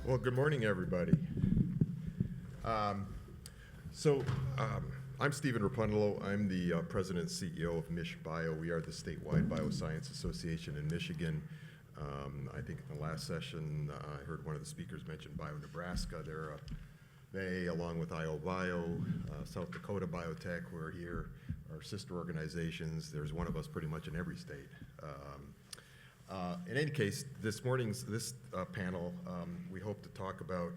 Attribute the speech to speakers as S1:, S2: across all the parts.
S1: Well, good morning, everybody. I'm Stephen Rapundalo. I'm the president and CEO of MichBio. We are the statewide bioscience association in Michigan. I think in the last session, I heard one of the speakers mention Bio Nebraska. They, along with IOBio, South Dakota Biotech, we're here, our sister organizations. There's one of us pretty much in every state. In any case, this panel, we hope to talk about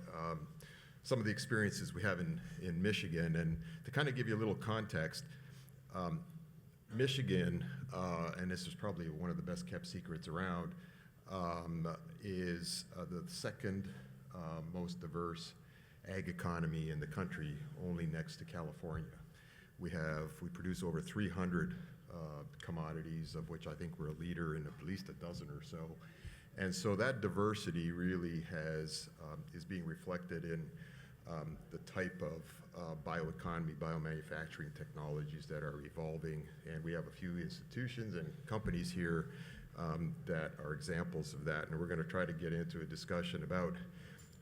S1: some of the experiences we have in Michigan. And to kind of give you a little context, Michigan, and this is probably one of the best kept secrets around, is the second most diverse ag economy in the country, only next to California. We produce over 300 commodities, of which I think we're a leader in at least a dozen or so. And so that diversity really is being reflected in the type of bioeconomy, biomanufacturing technologies that are evolving. And we have a few institutions and companies here that are examples of that. And we're going to try to get into a discussion about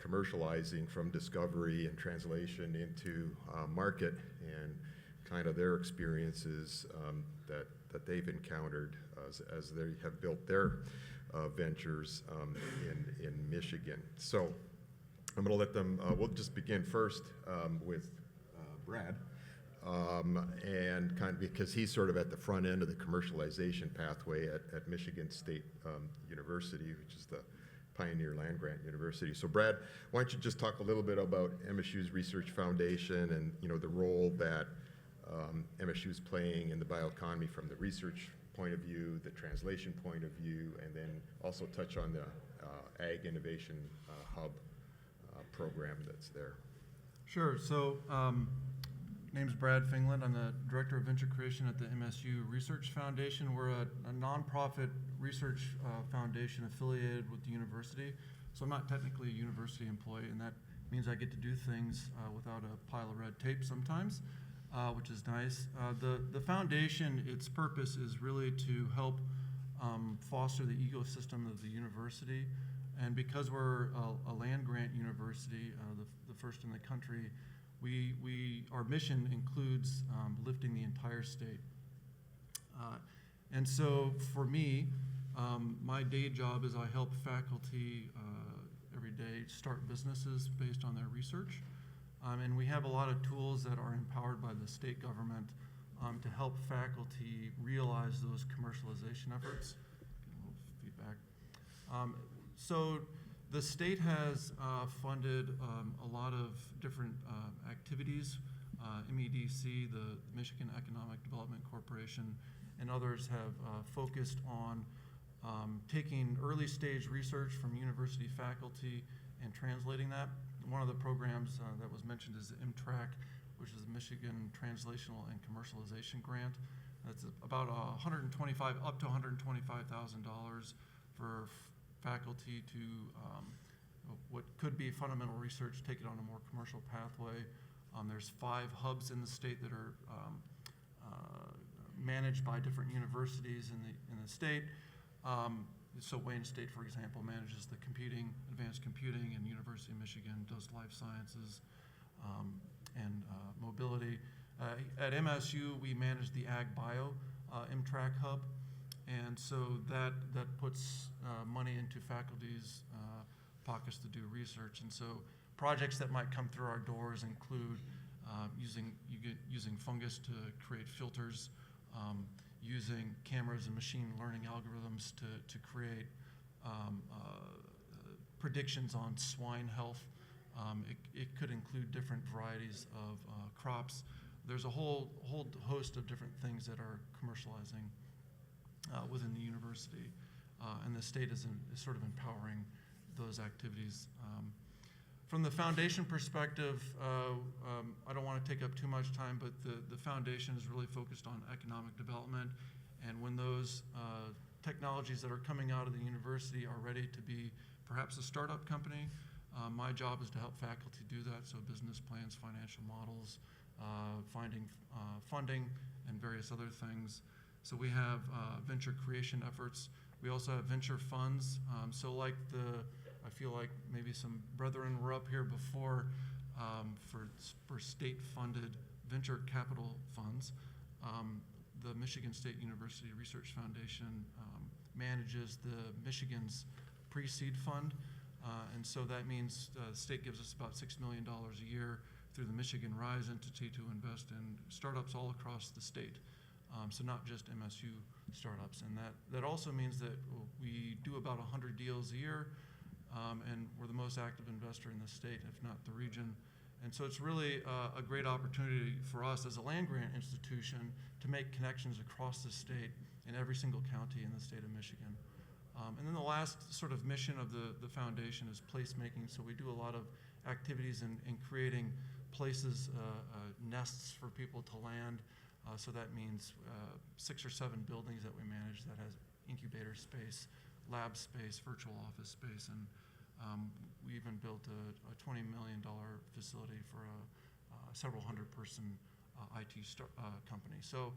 S1: commercializing from discovery and translation into market and kind of their experiences that they've encountered as they have built their ventures in Michigan. So I'm going to let them, we'll just begin first with Brad, and kind of because he's sort of at the front end of the commercialization pathway at Michigan State University, which is the Pioneer Land Grant University. So Brad, why don't you just talk a little bit about MSU's Research Foundation and the role that MSU is playing in the bioeconomy from the research point of view, the translation point of view, and then also touch on the Ag Innovation Hub program that's there.
S2: Sure. So, name's Brad Fingland. I'm the Director of Venture Creation at the MSU Research Foundation. We're a nonprofit research foundation affiliated with the university. So I'm not technically a university employee, and that means I get to do things without a pile of red tape sometimes, which is nice. The foundation, its purpose is really to help foster the ecosystem of the university. And because we're a land grant university, the first in the country, our mission includes lifting the entire state. And so for me, my day job is I help faculty every day start businesses based on their research. And we have a lot of tools that are empowered by the state government to help faculty realize those commercialization efforts. Get a little feedback. So the state has funded a lot of different activities. MEDC, the Michigan Economic Development Corporation, and others have focused on taking early stage research from university faculty and translating that. One of the programs that was mentioned is the MTRAC, which is the Michigan Translational and Commercialization Grant. That's about up to $125,000 for faculty to what could be fundamental research, take it on a more commercial pathway. There's 5 hubs in the state that are managed by different universities in the state. So Wayne State, for example, manages the advanced computing, and University of Michigan does life sciences and mobility. At MSU, we manage the Ag Bio MTRAC hub, and so that puts money into faculty's pockets to do research. And so projects that might come through our doors include using fungus to create filters, using cameras and machine learning algorithms to create predictions on swine health. It could include different varieties of crops. There's a whole host of different things that are commercializing within the university, and the state is sort of empowering those activities. From the foundation perspective, I don't want to take up too much time, but the foundation is really focused on economic development. And when those technologies that are coming out of the university are ready to be perhaps a startup company, my job is to help faculty do that. So business plans, financial models, finding funding, and various other things. So we have venture creation efforts. We also have venture funds. So like the I feel like maybe some brethren were up here before for state-funded venture capital funds. The Michigan State University Research Foundation manages the Michigan's pre-seed fund, and so that means the state gives us about $6 million a year through the Michigan Rise entity to invest in startups all across the state. So not just MSU startups, and that also means that we do about 100 deals a year, and we're the most active investor in the state, if not the region. And so it's really a great opportunity for us as a land grant institution to make connections across the state in every single county in the state of Michigan. And then the last sort of mission of the foundation is placemaking. So we do a lot of activities in creating places, nests for people to land. So that means 6 or 7 buildings that we manage that has incubator space, lab space, virtual office space, and we even built a $20 million facility for a several hundred person IT company. So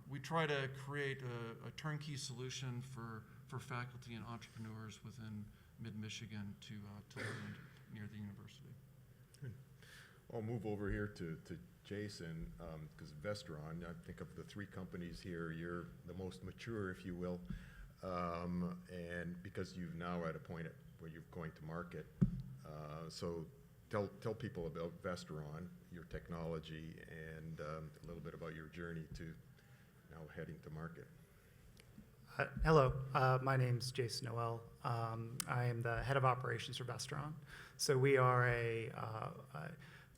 S2: we try to create a turnkey solution for faculty and entrepreneurs within mid-Michigan to land near the university.
S1: Good. I'll move over here to Jason, because Vestaron, I think of the 3 companies here, you're the most mature, if you will, and because you've now at a point where you're going to market. So tell people about Vestaron, your technology, and a little bit about your journey to now heading to market.
S3: Hello, my name's Jason Noel. I am the head of operations for Vestaron. So we are a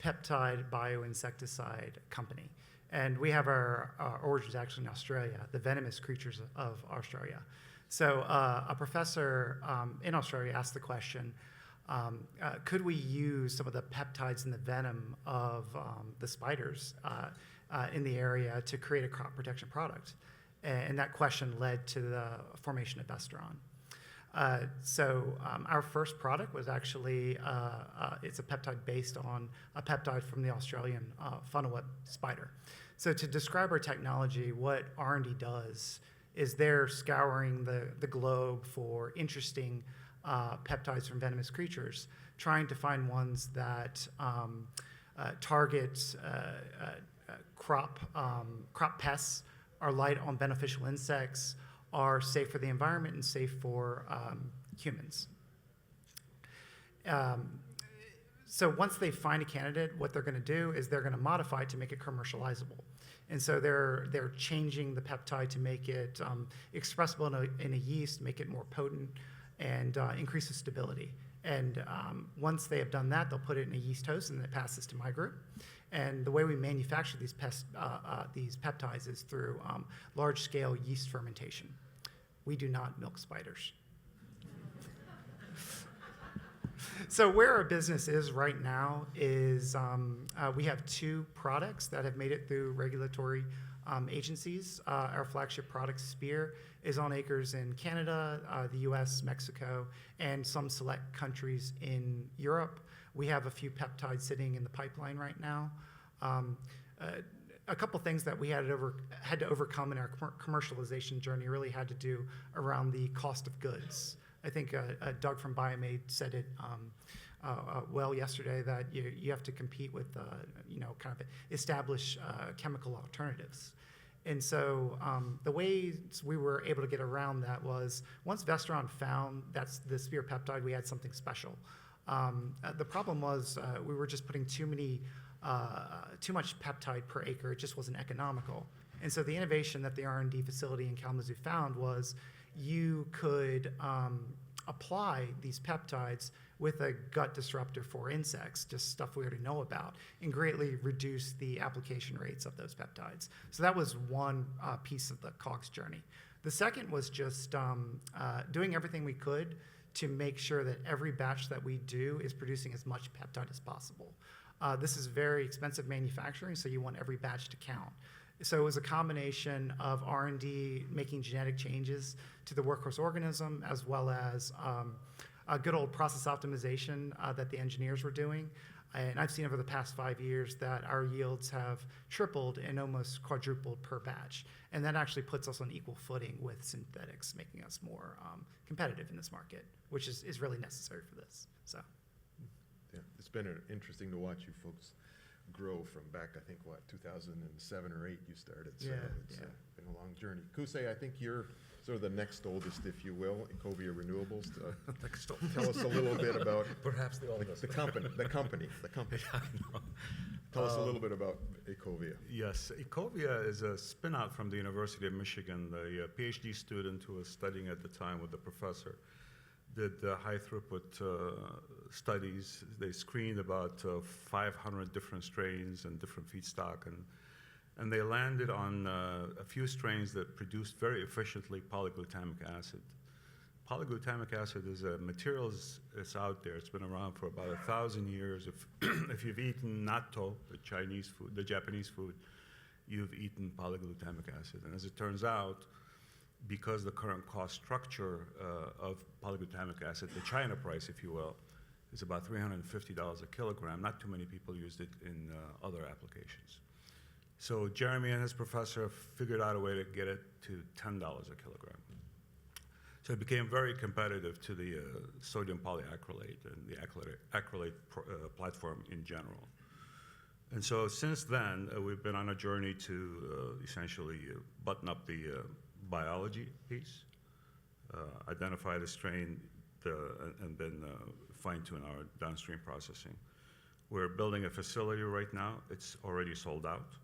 S3: peptide bioinsecticide company. And we have our origins actually in Australia, the venomous creatures of Australia. So a professor in Australia asked the question, could we use some of the peptides in the venom of the spiders in the area to create a crop protection product? And that question led to the formation of Vestaron. So our first product was actually, it's a peptide based on a peptide from the Australian funnel-web spider. So to describe our technology, what R&D does is they're scouring the globe for interesting peptides from venomous creatures, trying to find ones that target crop pests, are light on beneficial insects, are safe for the environment and safe for humans. So once they find a candidate, what they're going to do is they're going to modify it to make it commercializable. And so they're changing the peptide to make it expressible in a yeast, make it more potent, and increase the stability. And once they have done that, they'll put it in a yeast host, and it passes to my group. And the way we manufacture these peptides is through large-scale yeast fermentation. We do not milk spiders. So where our business is right now is we have 2 products that have made it through regulatory agencies. Our flagship product, Spear, is on acres in Canada, the US, Mexico, and some select countries in Europe. We have a few peptides sitting in the pipeline right now. A couple things that we had to overcome in our commercialization journey really had to do around the cost of goods. I think Doug from Biomade said it well yesterday, that you have to compete with kind of established chemical alternatives. And so the ways we were able to get around that was, once Vestaron found that's the Spear peptide, we had something special. The problem was we were just putting too much peptide per acre. It just wasn't economical. And so the innovation that the R&D facility in Kalamazoo found was you could apply these peptides with a gut disruptor for insects, just stuff we already know about, and greatly reduce the application rates of those peptides. So that was one piece of the COGS journey. The second was just doing everything we could to make sure that every batch that we do is producing as much peptide as possible. This is very expensive manufacturing, so you want every batch to count. So it was a combination of R&D making genetic changes to the workhorse organism, as well as a good old process optimization that the engineers were doing. And I've seen over the past 5 years that our yields have tripled and almost quadrupled per batch. And that actually puts us on equal footing with synthetics, making us more competitive in this market, which is really necessary for this. So,
S1: Yeah, it's been interesting to watch you folks grow from back, I think, 2007 or 8 you started. So it's been a long journey. Kousay, I think you're sort of the next oldest, if you will, Ecovia Renewables. Tell us a little bit about
S4: Perhaps the oldest.
S1: the company.
S4: Yeah, I know.
S1: Tell us a little bit about Ecovia.
S4: Yes, Ecovia is a spin-out from the University of Michigan. The PhD student who was studying at the time with the professor did high throughput studies. They screened about 500 different strains and different feedstock, and they landed on a few strains that produced very efficiently polyglutamic acid. Polyglutamic acid is a material that's out there. It's been around for about 1,000 years. If you've eaten natto, the Japanese food, you've eaten polyglutamic acid. And as it turns out, because the current cost structure of polyglutamic acid, the China price, if you will, is about $350 a kilogram. Not too many people used it in other applications. So Jeremy and his professor figured out a way to get it to $10 a kilogram. So it became very competitive to the sodium polyacrylate and the acrylate platform in general. And so since then, we've been on a journey to essentially button up the biology piece, identify the strain, and then fine-tune our downstream processing. We're building a facility right now. It's already sold out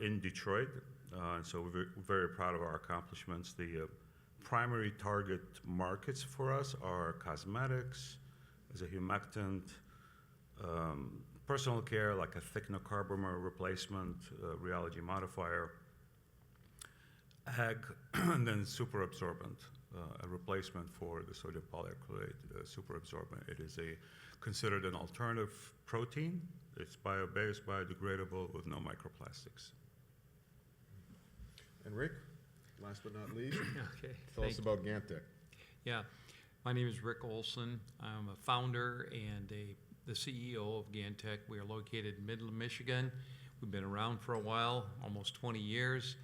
S4: in Detroit, and so we're very proud of our accomplishments. The primary target markets for us are cosmetics, as a humectant, personal care like a thickener carbomer replacement, rheology modifier, ag, and then superabsorbent, a replacement for the sodium polyacrylate superabsorbent. It is considered an alternative protein. It's bio-based, biodegradable, with no microplastics.
S1: And Rick, last but not least,
S5: Okay.
S1: tell us about Gantec.
S5: Yeah, my name is Rick Olson. I'm a founder and the CEO of Gantec. We are located in Midland, Michigan. We've been around for a while, almost 20 years,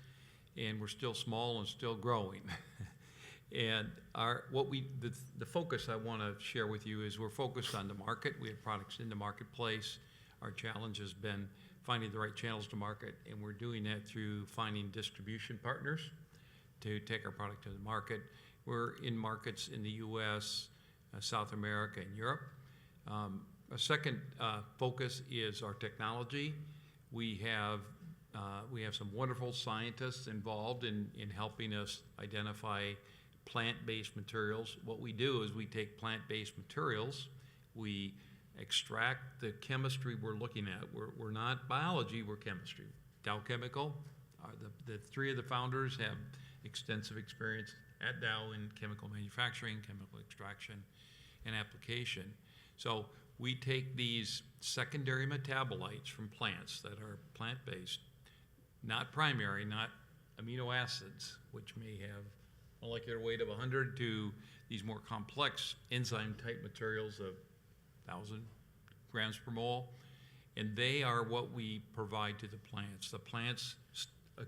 S5: and we're still small and still growing. And the focus I want to share with you is we're focused on the market. We have products in the marketplace. Our challenge has been finding the right channels to market, and we're doing that through finding distribution partners to take our product to the market. We're in markets in the U.S., South America, and Europe. A second focus is our technology. We have some wonderful scientists involved in helping us identify plant-based materials. What we do is we take plant-based materials, we extract the chemistry we're looking at. We're not biology, we're chemistry. Dow Chemical, the three of the founders have extensive experience at Dow in chemical manufacturing, chemical extraction, and application. So we take these secondary metabolites from plants that are plant-based, not primary, not amino acids, which may have molecular weight of 100, to these more complex enzyme-type materials of 1,000 grams per mole. And they are what we provide to the plants. The plants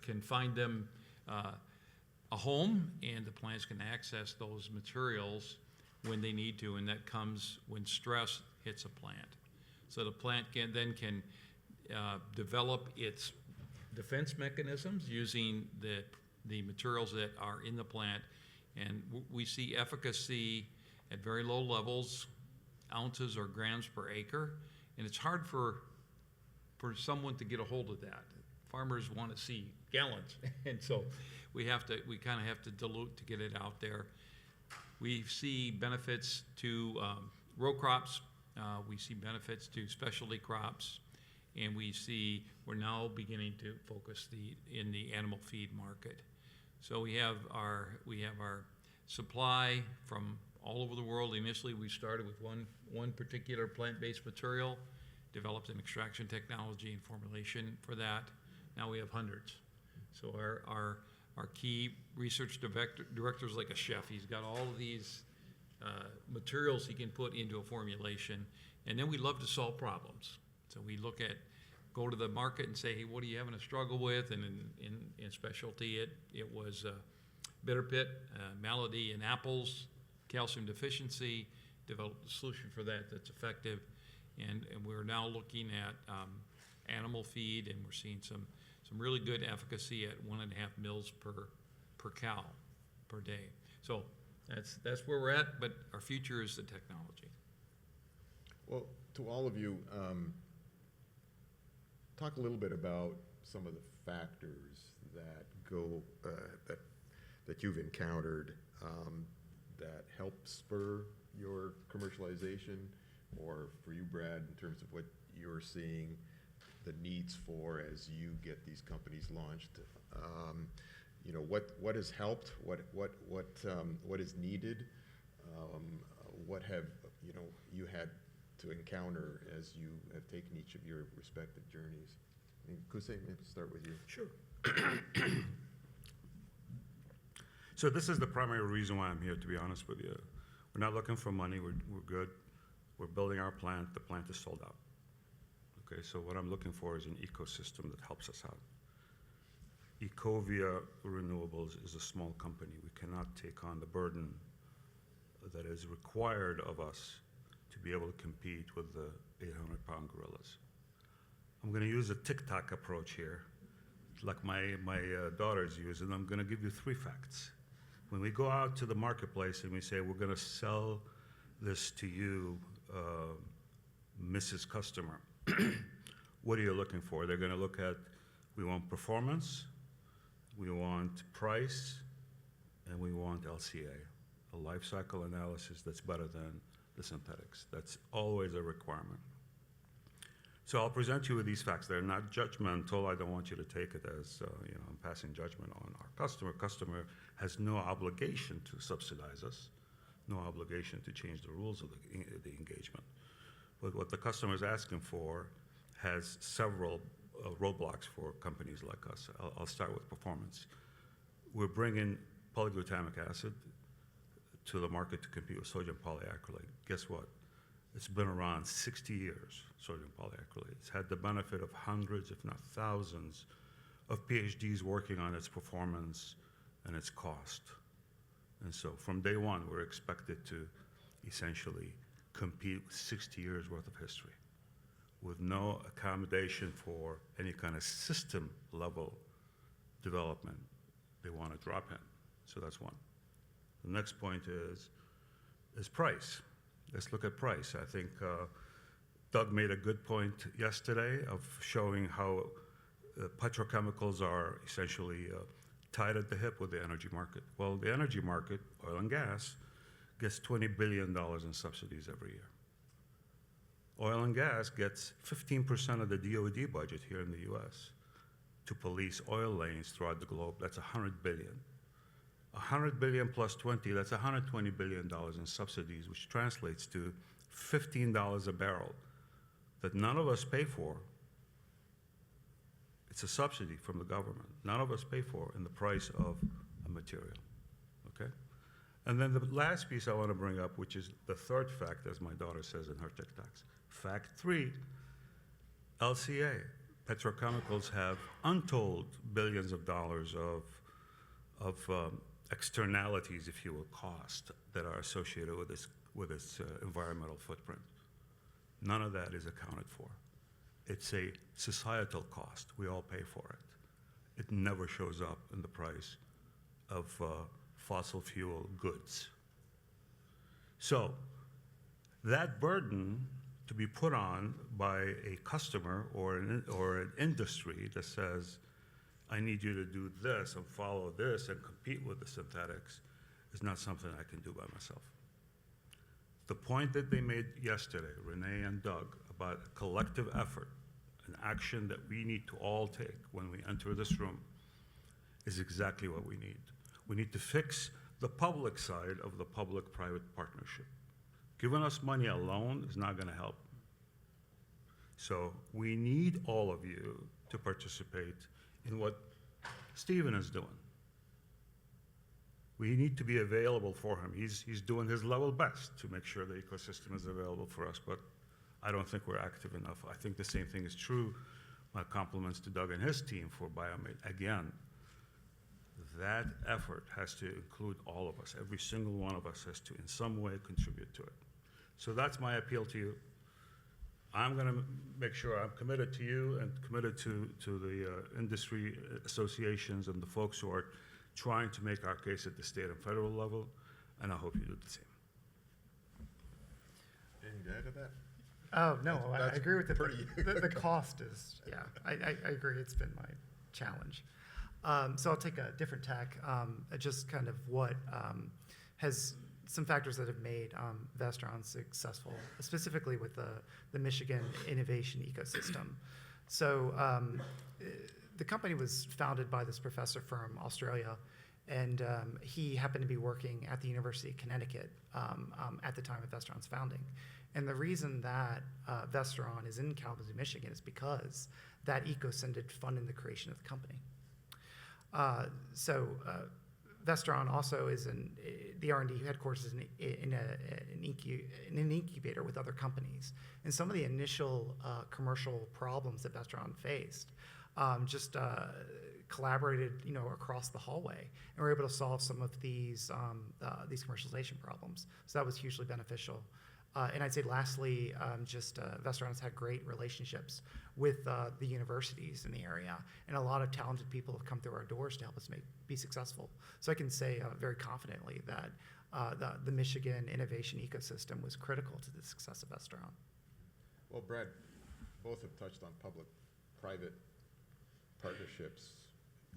S5: can find them a home, and the plants can access those materials when they need to, and that comes when stress hits a plant. So the plant can develop its defense mechanisms using the materials that are in the plant, and we see efficacy at very low levels, ounces or grams per acre, and it's hard for someone to get a hold of that. Farmers want to see gallons, and so we kind of have to dilute to get it out there. We see benefits to row crops, we see benefits to specialty crops, and we're now beginning to focus in the animal feed market. So we have our supply from all over the world. Initially, we started with one particular plant-based material, developed an extraction technology and formulation for that. Now we have hundreds. So our key research director is like a chef. He's got all of these materials he can put into a formulation. And then we love to solve problems. So we go to the market and say, hey, what are you having a struggle with? And in specialty, it was bitter pit, malady in apples, calcium deficiency, developed a solution for that that's effective. And we're now looking at animal feed, and we're seeing some really good efficacy at 1.5 mils per cow per day. So that's where we're at, but our future is the technology.
S1: Well, to all of you, talk a little bit about some of the factors that go that you've encountered that help spur your commercialization, or for you, Brad, in terms of what you're seeing the needs for as you get these companies launched. You know, what has helped? What is needed? What have you had to encounter as you have taken each of your respective journeys? Kousay, maybe start with you.
S4: Sure. So this is the primary reason why I'm here, to be honest with you. We're not looking for money. We're good. We're building our plant. The plant is sold out. Okay, so what I'm looking for is an ecosystem that helps us out. Ecovia Renewables is a small company. We cannot take on the burden that is required of us to be able to compete with the 800-pound gorillas. I'm going to use a tic-tac approach here, like my daughters use, and I'm going to give you 3 facts. When we go out to the marketplace and we say, we're going to sell this to you, Mrs. Customer, what are you looking for? They're going to look at, we want performance, we want price, and we want LCA, a life cycle analysis that's better than the synthetics. That's always a requirement. So I'll present you with these facts. They're not judgmental. I don't want you to take it as I'm passing judgment on our customer. Customer has no obligation to subsidize us, no obligation to change the rules of the engagement. But what the customer is asking for has several roadblocks for companies like us. I'll start with performance. We're bringing polyglutamic acid to the market to compete with sodium polyacrylate. Guess what? It's been around 60 years, sodium polyacrylate. It's had the benefit of hundreds, if not thousands, of PhDs working on its performance and its cost. And so from day one, we're expected to essentially compete with 60 years worth of history with no accommodation for any kind of system level development they want to drop in. So that's one. The next point is price. Let's look at price. I think Doug made a good point yesterday of showing how petrochemicals are essentially tied at the hip with the energy market. Well, the energy market, oil and gas, gets $20 billion in subsidies every year. Oil and gas gets 15% of the DoD budget here in the US to police oil lanes throughout the globe. That's $100 billion. 100 billion plus 20, that's $120 billion in subsidies, which translates to $15 a barrel that none of us pay for. It's a subsidy from the government. None of us pay for in the price of a material, okay? And then the last piece I want to bring up, which is the third fact, as my daughter says in her TikToks. Fact 3, LCA. Petrochemicals have untold billions of dollars of externalities, if you will, cost that are associated with its environmental footprint. None of that is accounted for. It's a societal cost. We all pay for it. It never shows up in the price of fossil fuel goods. So that burden to be put on by a customer or an industry that says, I need you to do this and follow this and compete with the synthetics is not something I can do by myself. The point that they made yesterday, Renee and Doug, about a collective effort, an action that we need to all take when we enter this room, is exactly what we need. We need to fix the public side of the public-private partnership. Giving us money alone is not going to help. So we need all of you to participate in what Stephen is doing. We need to be available for him. He's doing his level best to make sure the ecosystem is available for us, but I don't think we're active enough. I think the same thing is true. My compliments to Doug and his team for Biomate. Again, that effort has to include all of us. Every single one of us has to in some way contribute to it. So that's my appeal to you. I'm going to make sure I'm committed to you and committed to the industry associations and the folks who are trying to make our case at the state and federal level, and I hope you do the same.
S1: Anything to add to that?
S3: Oh, no, I
S1: That's
S3: agree with
S1: pretty-
S3: the cost is, yeah, I agree, it's been my challenge. So I'll take a different tack, just kind of what has some factors that have made Vestaron successful, specifically with the Michigan innovation ecosystem. So the company was founded by this professor from Australia, and he happened to be working at the University of Connecticut at the time of Vestaron's founding. And the reason that Vestaron is in Kalamazoo, Michigan is because that ecosystem funded the creation of the company. Vestaron also is the R&D headquarters is in an incubator with other companies. And some of the initial commercial problems that Vestaron faced just collaborated, across the hallway, and were able to solve some of these commercialization problems. So that was hugely beneficial. And I'd say lastly, Vestaron has had great relationships with the universities in the area, and a lot of talented people have come through our doors to help us be successful. So I can say very confidently that the Michigan innovation ecosystem was critical to the success of Vestaron.
S1: Well, Brad, both have touched on public-private partnerships.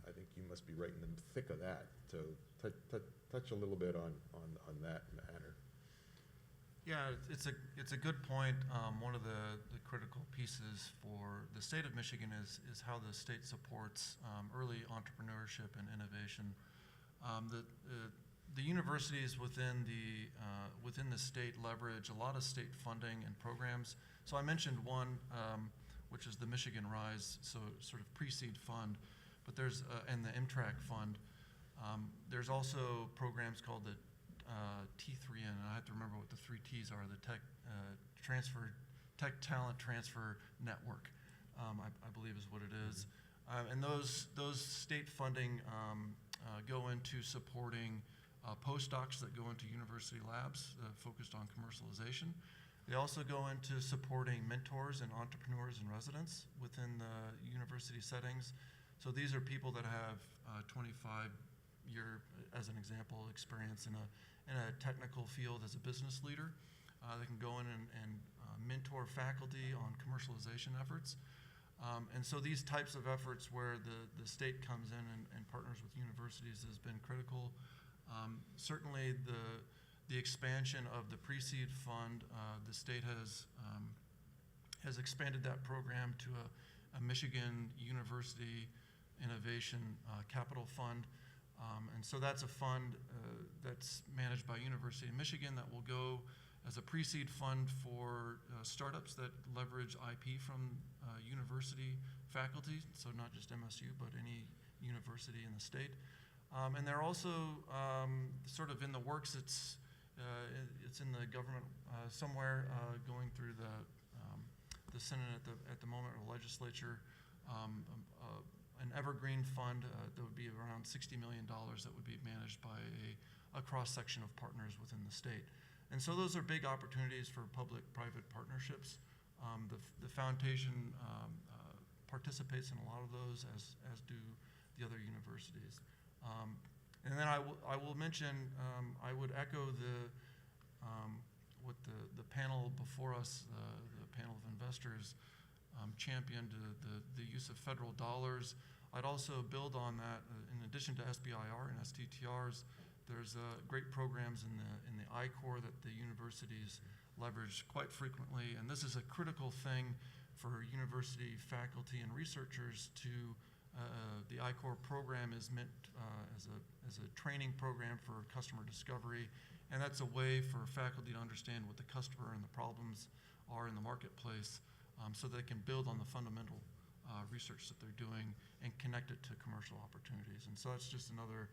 S1: I think you must be right in the thick of that. So touch a little bit on that matter.
S2: Yeah, it's a good point. One of the critical pieces for the state of Michigan is how the state supports early entrepreneurship and innovation. The universities within the state leverage a lot of state funding and programs. So I mentioned one, which is the Michigan Rise, so sort of pre-seed fund, but there's and the MTRAC fund. There's also programs called the T3N, and I have to remember what the 3 T's are, the Tech Talent Transfer Network, I believe is what it is. And those state funding go into supporting postdocs that go into university labs focused on commercialization. They also go into supporting mentors and entrepreneurs and residents within the university settings. So these are people that have 25-year, as an example, experience in a technical field as a business leader. They can go in and mentor faculty on commercialization efforts. And so these types of efforts where the state comes in and partners with universities has been critical. Certainly the expansion of the pre-seed fund, the state has expanded that program to a Michigan University Innovation Capital Fund. And so that's a fund that's managed by University of Michigan that will go as a pre-seed fund for startups that leverage IP from university faculty, so not just MSU, but any university in the state. And they're also sort of in the works. It's in the government somewhere, going through the Senate at the moment, or legislature. An evergreen fund that would be around $60 million that would be managed by a cross-section of partners within the state. And so those are big opportunities for public-private partnerships. The foundation participates in a lot of those, as do the other universities. And then I will mention, I would echo what the panel before us, the panel of investors, championed the use of federal dollars. I'd also build on that. In addition to SBIR and STTRs, there's great programs in the I-Corps that the universities leverage quite frequently, and this is a critical thing for university faculty and researchers to. The I-Corps program is meant as a training program for customer discovery, and that's a way for faculty to understand what the customer and the problems are in the marketplace, so they can build on the fundamental research that they're doing and connect it to commercial opportunities. And so that's just another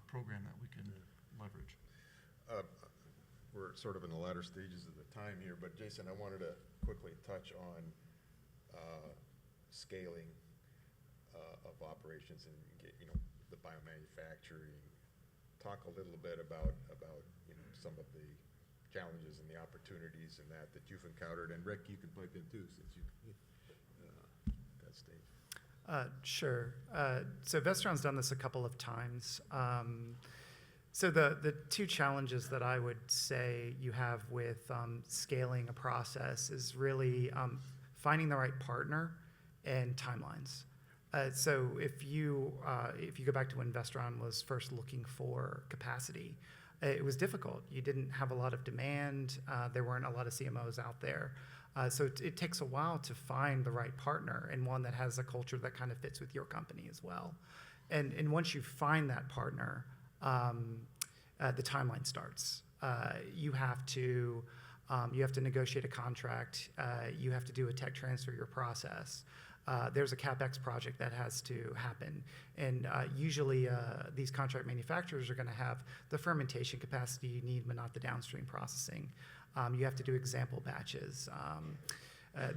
S2: program that we can leverage.
S1: We're sort of in the latter stages of the time here, but Jason, I wanted to quickly touch on scaling of operations and get, the biomanufacturing. Talk a little bit about some of the challenges and the opportunities and that you've encountered. And Rick, you can pipe in too, since you that stage.
S3: Sure. So Vestaron's done this a couple of times. So the two challenges that I would say you have with scaling a process is really finding the right partner and timelines. So if you go back to when Vestaron was first looking for capacity, it was difficult. You didn't have a lot of demand. There weren't a lot of CMOs out there. So it takes a while to find the right partner and one that has a culture that kind of fits with your company as well. And once you find that partner, the timeline starts. You have to negotiate a contract. You have to do a tech transfer of your process. There's a CapEx project that has to happen. And usually these contract manufacturers are going to have the fermentation capacity you need, but not the downstream processing. You have to do example batches.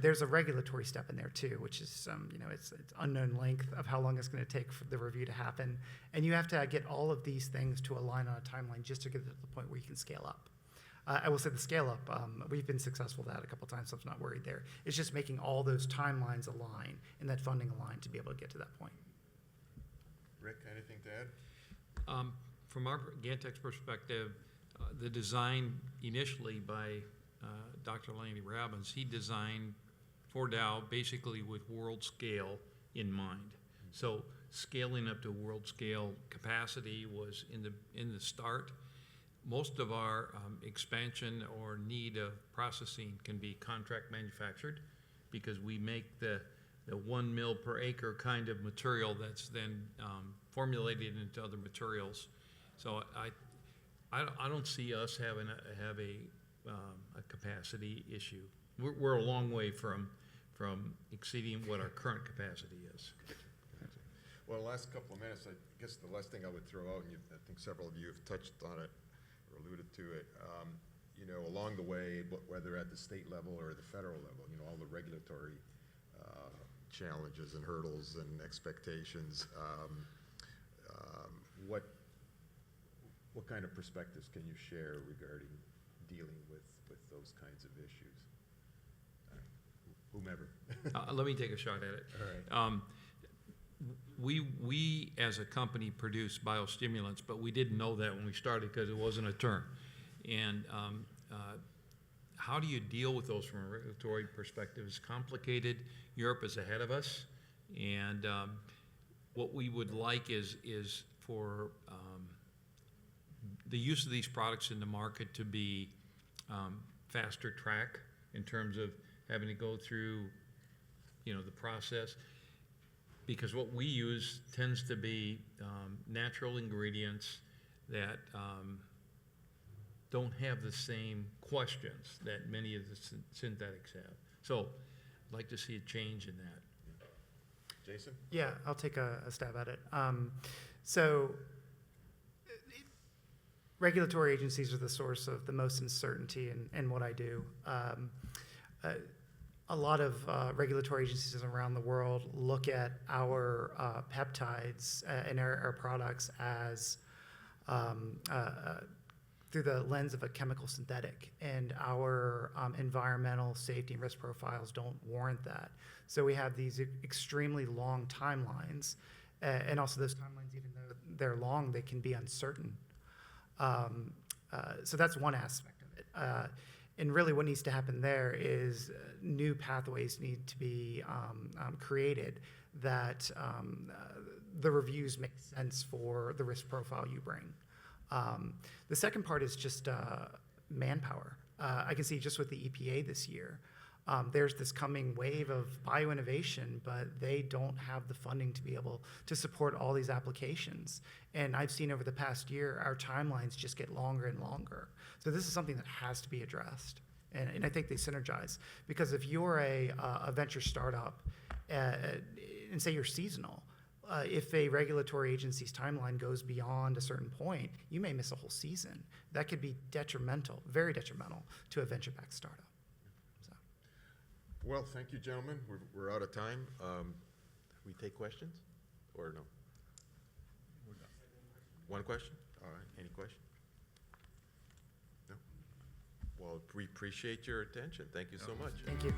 S3: There's a regulatory step in there too, which is it's unknown length of how long it's going to take for the review to happen, and you have to get all of these things to align on a timeline just to get to the point where you can scale up. I will say the scale up, we've been successful with that a couple times, so I'm not worried there. It's just making all those timelines align and that funding align to be able to get to that point.
S1: Rick, anything to add?
S5: From our Gantec's perspective, the design initially by Dr. Lanny Robbins, he designed for Dow basically with world scale in mind. So scaling up to world scale capacity was in the start. Most of our expansion or need of processing can be contract manufactured because we make the 1 mil per acre kind of material that's then formulated into other materials. So I don't see us having a capacity issue. We're a long way from exceeding what our current capacity is.
S1: Well, the last couple of minutes, I guess the last thing I would throw out, and I think several of you have touched on it or alluded to it, along the way, whether at the state level or the federal level, all the regulatory challenges and hurdles and expectations, what kind of perspectives can you share regarding dealing with those kinds of issues? Whomever.
S5: Let me take a shot at it.
S1: All right.
S5: We as a company produce biostimulants, but we didn't know that when we started because it wasn't a term. And how do you deal with those from a regulatory perspective is complicated. Europe is ahead of us, and what we would like is for the use of these products in the market to be faster track in terms of having to go through, the process. Because what we use tends to be natural ingredients that don't have the same questions that many of the synthetics have. So I'd like to see a change in that.
S1: Jason?
S3: Yeah, I'll take a stab at it. So regulatory agencies are the source of the most uncertainty in what I do. A lot of regulatory agencies around the world look at our peptides and our products as through the lens of a chemical synthetic, and our environmental safety and risk profiles don't warrant that. So we have these extremely long timelines, and also those timelines, even though they're long, they can be uncertain. So that's one aspect of it. And really what needs to happen there is new pathways need to be created that the reviews make sense for the risk profile you bring. The second part is just manpower. I can see just with the EPA this year, there's this coming wave of bioinnovation, but they don't have the funding to be able to support all these applications. And I've seen over the past year, our timelines just get longer and longer. So this is something that has to be addressed. And I think they synergize. Because if you're a venture startup and say you're seasonal, if a regulatory agency's timeline goes beyond a certain point, you may miss a whole season. That could be detrimental, very detrimental to a venture-backed startup. So,
S1: Well, thank you, gentlemen. We're out of time. We take questions or no? One question? All right. Any question? No? Well, we appreciate your attention. Thank you so much.
S3: thank you.